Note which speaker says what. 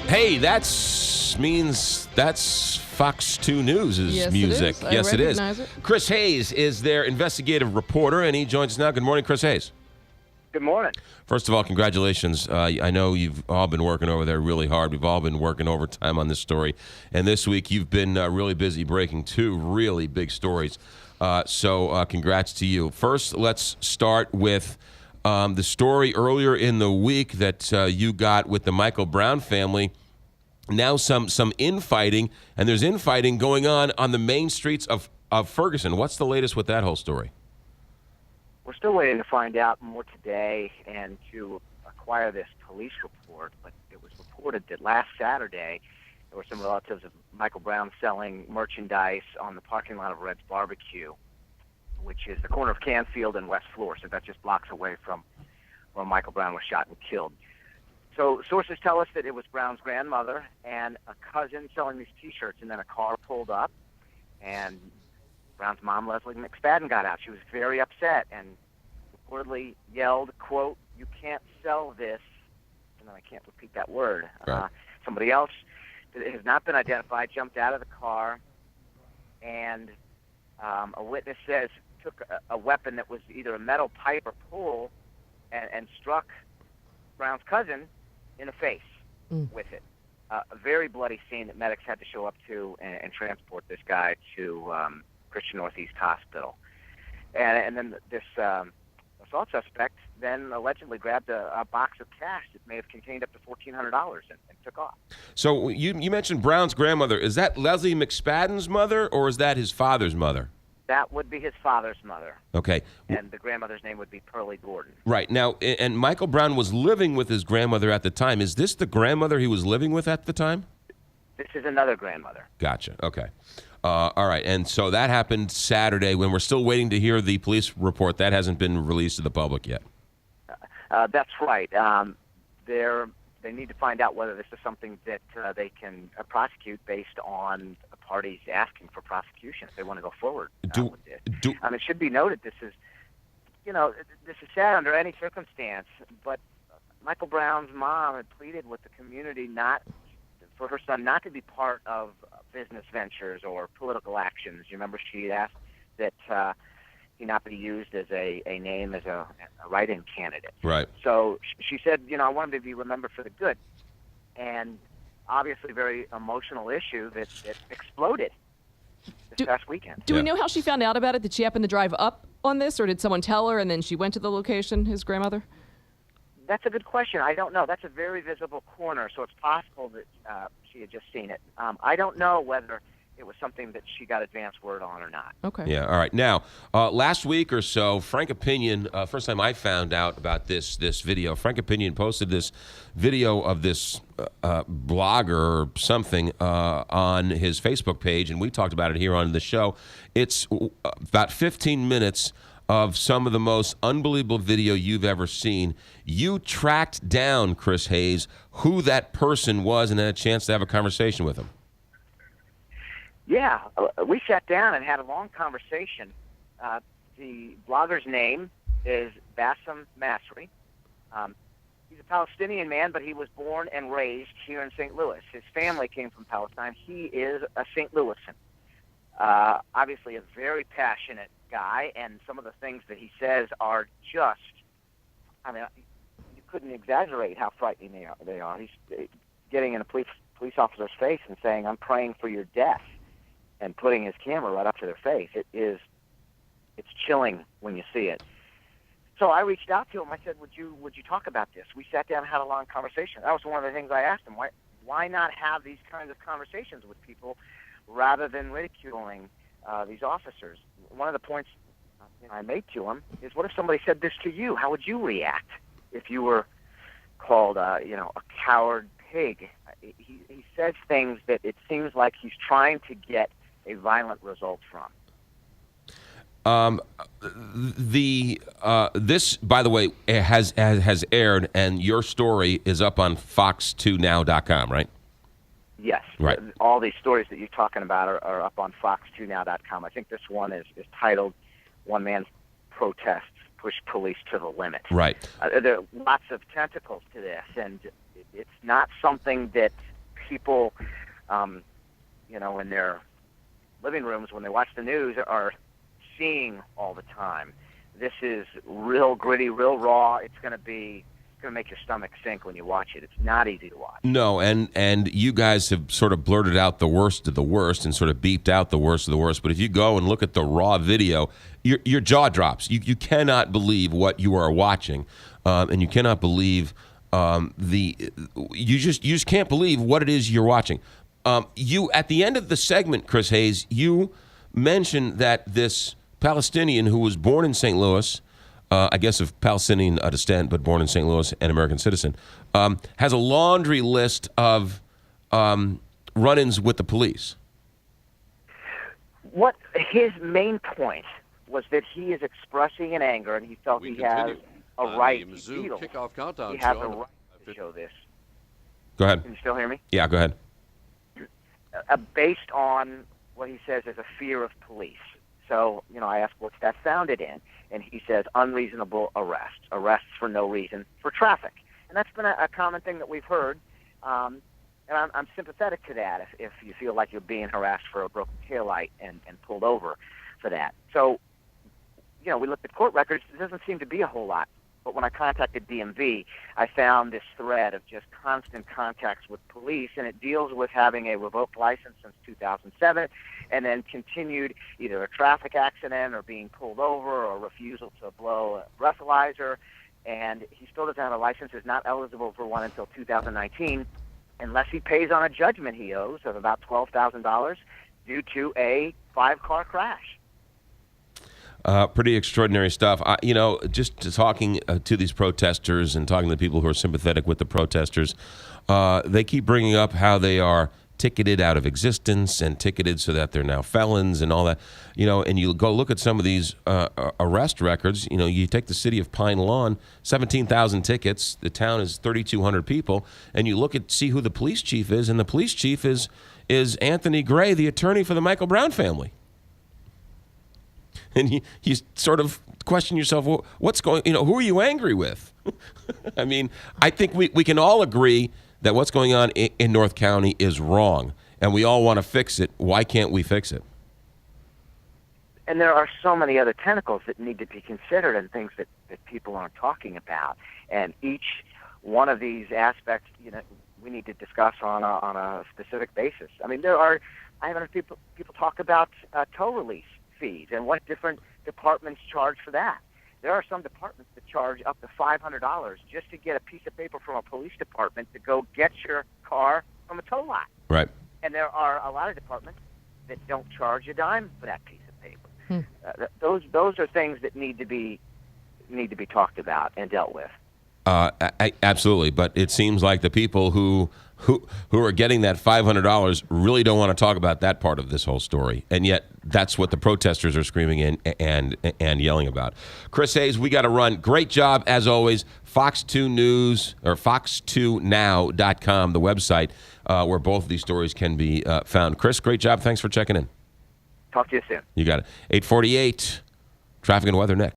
Speaker 1: Hey, means that's Fox 2 News' music.
Speaker 2: Yes, it is.
Speaker 1: Chris Hayes is their investigative reporter, and he joins us now. Good morning, Chris Hayes.
Speaker 3: Good morning.
Speaker 1: First of all, congratulations. I know you've all been working over there really hard. We've all been working overtime on this story. And this week, you've been really busy breaking two really big stories. So congrats to you. First, let's start with the story earlier in the week that you got with the Michael Brown family. Now some infighting, and there's infighting going on the main streets of Ferguson. What's the latest with that whole story?
Speaker 3: We're still waiting to find out more today and to acquire this police report, but it was reported that last Saturday there were some relatives of Michael Brown selling merchandise on the parking lot of Red's Barbecue, which is the corner of Canfield and West Floor, so that's just blocks away from where Michael Brown was shot and killed. So sources tell us that it was Brown's grandmother and a cousin selling these T-shirts, and then a car pulled up, and Brown's mom, Leslie McSpadden, got out. She was very upset and reportedly yelled, quote, "You can't sell this," and then I can't repeat that word.
Speaker 1: Right.
Speaker 3: Somebody else that has not been identified jumped out of the car, and a witness says took a weapon that was either a metal pipe or pole and struck Brown's cousin in the face with it. A very bloody scene that medics had to show up to and transport this guy to Christian Northeast Hospital. And then this assault suspect then allegedly grabbed a box of cash that may have contained up to $1,400 and took off. So
Speaker 1: you mentioned Brown's grandmother. Is that Leslie McSpadden's mother, or is that his father's mother?
Speaker 3: That would be his father's mother.
Speaker 1: Okay.
Speaker 3: And the grandmother's name would be Pearlie Gordon.
Speaker 1: Right. Now, and Michael Brown was living with his grandmother at the time. Is this the grandmother he was living with at the time?
Speaker 3: This is another grandmother.
Speaker 1: Gotcha. Okay. All right. And so that happened Saturday when we're still waiting to hear the police report. That hasn't been released to the public yet.
Speaker 3: That's right. They need to find out whether this is something that they can prosecute based on parties asking for prosecution if they want to go forward with this. It should be noted this is sad under any circumstance, but Michael Brown's mom had pleaded with the community for her son not to be part of business ventures or political actions. You remember she had asked that he not be used as a name as a write-in candidate.
Speaker 1: Right.
Speaker 3: So she said, I want him to be remembered for the good. And obviously very emotional issue that exploded this past weekend.
Speaker 2: Do we know how she found out about it? Did she happen to drive up on this, or did someone tell her and then she went to the location, his grandmother?
Speaker 3: That's a good question. I don't know. That's a very visible corner, so it's possible that she had just seen it. I don't know whether it was something that she got advance word on or not.
Speaker 2: Okay.
Speaker 1: Yeah, all right. Now, last week or so, Frank Opinion, first time I found out about this video, Frank Opinion posted this video of this blogger or something on his Facebook page, and we talked about it here on the show. It's about 15 minutes of some of the most unbelievable video you've ever seen. You tracked down, Chris Hayes, who that person was and had a chance to have a conversation with him.
Speaker 3: Yeah, we sat down and had a long conversation. The blogger's name is Bassam Mastery. He's a Palestinian man, but he was born and raised here in St. Louis. His family came from Palestine. He is a St. Louisan. Obviously a very passionate guy, and some of the things that he says are just, you couldn't exaggerate how frightening they are. He's getting in a police officer's face and saying, "I'm praying for your death," and putting his camera right up to their face. It's chilling when you see it. So I reached out to him. I said, would you talk about this? We sat down and had a long conversation. That was one of the things I asked him. Why not have these kinds of conversations with people rather than ridiculing these officers? One of the points I made to him is, what if somebody said this to you? How would you react if you were called a coward pig? He says things that it seems like he's trying to get a violent result from.
Speaker 1: This, by the way, has aired, and your story is up on fox2now.com, right?
Speaker 3: Yes.
Speaker 1: Right.
Speaker 3: All these stories that you're talking about are up on fox2now.com. I think this one is titled "One Man's Protests Push Police to the Limit."
Speaker 1: Right.
Speaker 3: There are lots of tentacles to this, and it's not something that people, in their living rooms when they watch the news are seeing all the time. This is real gritty, real raw. It's going to make your stomach sink when you watch it. It's not easy to watch.
Speaker 1: No, and you guys have sort of blurted out the worst of the worst and sort of beeped out the worst of the worst. But if you go and look at the raw video, your jaw drops. You cannot believe what you are watching, and you cannot believe you just can't believe what it is you're watching. You at the end of the segment, Chris Hayes, you mentioned that this Palestinian who was born in St. Louis, I guess of Palestinian descent, but born in St. Louis, an American citizen, has a laundry list of run-ins with the police.
Speaker 3: What his main point was that he is expressing in anger, and he felt he has a right. He has a right to show this.
Speaker 1: Go ahead.
Speaker 3: Can you still hear me?
Speaker 1: Yeah, go ahead.
Speaker 3: Based on what he says is a fear of police. So, I asked, what's that founded in? And he says unreasonable arrests for no reason for traffic. And that's been a common thing that we've heard. And I'm sympathetic to that if you feel like you're being harassed for a broken taillight and pulled over for that. So, we looked at court records. There doesn't seem to be a whole lot. But when I contacted DMV, I found this thread of just constant contacts with police, and it deals with having a revoked license since 2007 and then continued either a traffic accident or being pulled over or refusal to blow a breathalyzer. And he still doesn't have a license, is not eligible for one until 2019 unless he pays on a judgment he owes of about $12,000 due to a 5-car crash.
Speaker 1: Pretty extraordinary stuff. Just talking to these protesters and talking to people who are sympathetic with the protesters, they keep bringing up how they are ticketed out of existence and ticketed so that they're now felons and all that. And you go look at some of these arrest records. You take the city of Pine Lawn, 17,000 tickets. The town is 3,200 people. And you look at see who the police chief is, and the police chief is Anthony Gray, the attorney for the Michael Brown family. And you sort of question yourself, well, what's going, who are you angry with? I mean, I think we can all agree that what's going on in North County is wrong, and we all want to fix it. Why can't we fix it?
Speaker 3: And there are so many other tentacles that need to be considered and things that people aren't talking about. And each one of these aspects, we need to discuss on a specific basis. I mean, I haven't heard people talk about tow release fees and what different departments charge for that. There are some departments that charge up to $500 just to get a piece of paper from a police department to go get your car from a tow lot.
Speaker 1: Right.
Speaker 3: And there are a lot of departments that don't charge a dime for that piece of paper. Those are things that need to be talked about and dealt with.
Speaker 1: Absolutely, but it seems like the people who are getting that $500 really don't want to talk about that part of this whole story, and yet that's what the protesters are screaming in and yelling about. Chris Hayes, we got to run. Great job as always. Fox 2 News or fox2now.com, the website where both of these stories can be found. Chris, great job. Thanks for checking in.
Speaker 3: Talk to you soon.
Speaker 1: You got it. 8:48. Traffic and weather next.